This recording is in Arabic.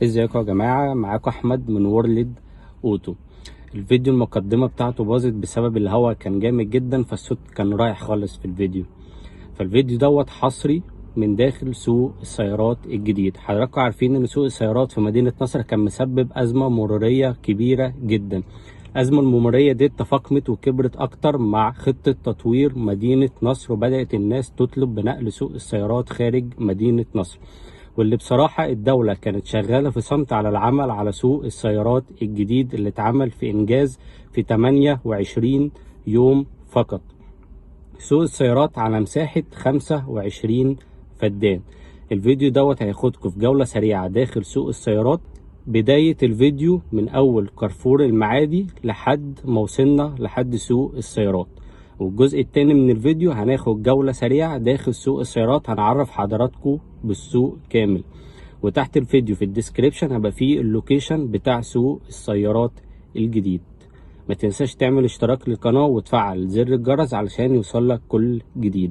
ازيكم يا جماعه، معاكم احمد من وورلد اوتو. الفيديو المقدمه بتاعته باظت بسبب الهواء كان جامد جدا، فالصوت كان رايح خالص في الفيديو. فالفيديو دوت حصري من داخل سوق السيارات الجديد. حضراتكم عارفين ان سوق السيارات في مدينه نصر كان مسبب ازمه مروريه كبيره جدا. الازمه المروريه دي تفاقمت وكبرت اكتر مع خطه تطوير مدينه نصر، وبدات الناس تطلب بنقل سوق السيارات خارج مدينه نصر، واللي بصراحة الدولة كانت شغالة في صمت على العمل على سوق السيارات الجديد اللي اتعمل في إنجاز في 28 يوم فقط. سوق السيارات على مساحة 25 فدان. الفيديو دوت هياخدكم في جولة سريعة داخل سوق السيارات. بداية الفيديو من أول كارفور المعادي لحد ما وصلنا لحد سوق السيارات، والجزء التاني من الفيديو هناخد جولة سريعة داخل سوق السيارات، هنعرف حضراتكم بالسوق كامل. وتحت الفيديو في الديسكريبشن هيبقى فيه اللوكيشن بتاع سوق السيارات الجديد. ما تنساش تعمل اشتراك للقناة وتفعل زر الجرس علشان يوصلك كل جديد.